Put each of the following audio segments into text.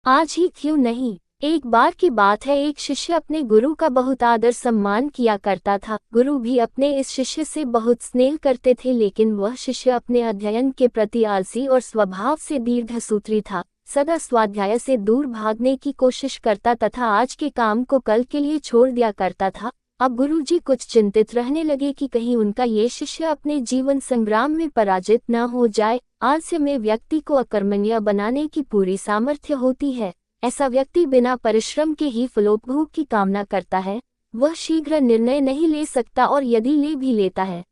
आज ही क्यों नहीं। एक बार की बात है, एक शिष्य अपने गुरु का बहुत आदर सम्मान किया करता था। गुरु भी अपने इस शिष्य से बहुत स्नेह करते थे, लेकिन वह शिष्य अपने अध्ययन के प्रति आलसी और स्वभाव से दीर्घसूत्री था। सदा स्वाध्याय से दूर भागने की कोशिश करता तथा आज के काम को कल के लिए छोड़ दिया करता था। अब गुरुजी कुछ चिंतित रहने लगे कि कहीं उनका ये शिष्य अपने जीवन संग्राम में पराजित न हो जाए। आलस्य में व्यक्ति को अकर्मण्य बनाने की पूरी सामर्थ्य होती है। ऐसा व्यक्ति बिना परिश्रम के ही फलोपभोग की कामना करता है। वह शीघ्र निर्णय नहीं ले सकता और यदि ले भी लेता है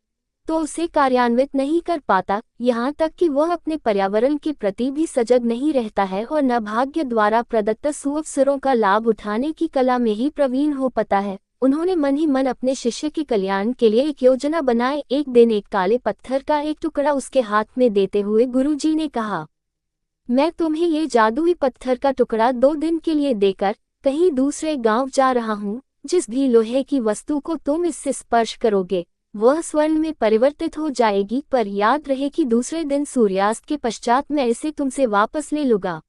तो उसे कार्यान्वित नहीं कर पाता। यहाँ तक कि वह अपने पर्यावरण के प्रति भी सजग नहीं रहता है और न भाग्य द्वारा प्रदत्त सुअवसरों का लाभ उठाने की कला में ही प्रवीण हो पाता है। उन्होंने मन ही मन अपने शिष्य के कल्याण के लिए एक योजना बनाई। एक दिन एक काले पत्थर का एक टुकड़ा उसके हाथ में देते हुए गुरुजी ने कहा, मैं तुम्हें ये जादुई पत्थर का टुकड़ा 2 दिन के लिए देकर कहीं दूसरे गांव जा रहा हूँ। जिस भी लोहे की वस्तु को तुम इससे स्पर्श करोगे वह स्वर्ण में परिवर्तित हो जाएगी, पर याद रहे कि दूसरे दिन सूर्यास्त के पश्चात मैं इसे तुमसे वापस ले लूंगा।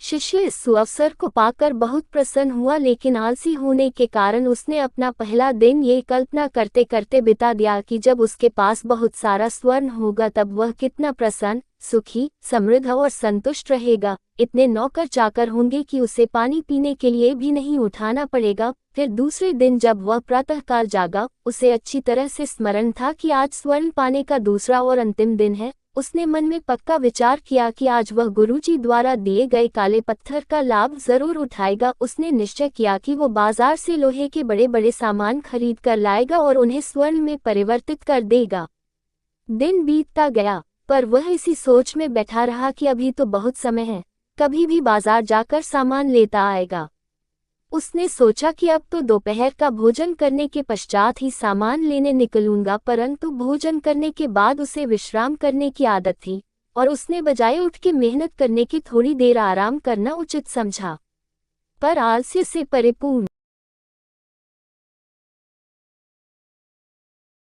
शिष्य इस सुअवसर को पाकर बहुत प्रसन्न हुआ, लेकिन आलसी होने के कारण उसने अपना पहला दिन ये कल्पना करते करते बिता दिया कि जब उसके पास बहुत सारा स्वर्ण होगा तब वह कितना प्रसन्न, सुखी, समृद्ध और संतुष्ट रहेगा। इतने नौकर चाकर होंगे कि उसे पानी पीने के लिए भी नहीं उठाना पड़ेगा। फिर दूसरे दिन जब वह प्रातःकाल जागा, उसे अच्छी तरह से स्मरण था कि आज स्वर्ण पाने का दूसरा और अंतिम दिन है। उसने मन में पक्का विचार किया कि आज वह गुरुजी द्वारा दिए गए काले पत्थर का लाभ जरूर उठाएगा। उसने निश्चय किया कि वो बाजार से लोहे के बड़े बड़े सामान खरीद कर लाएगा और उन्हें स्वर्ण में परिवर्तित कर देगा। दिन बीतता गया, पर वह इसी सोच में बैठा रहा कि अभी तो बहुत समय है, कभी भी बाजार जाकर सामान लेता आएगा। उसने सोचा कि अब तो दोपहर का भोजन करने के पश्चात ही सामान लेने निकलूंगा, परंतु भोजन करने के बाद उसे विश्राम करने की आदत थी और उसने बजाय उठ के मेहनत करने की थोड़ी देर आराम करना उचित समझा। पर आलस्य से परिपूर्ण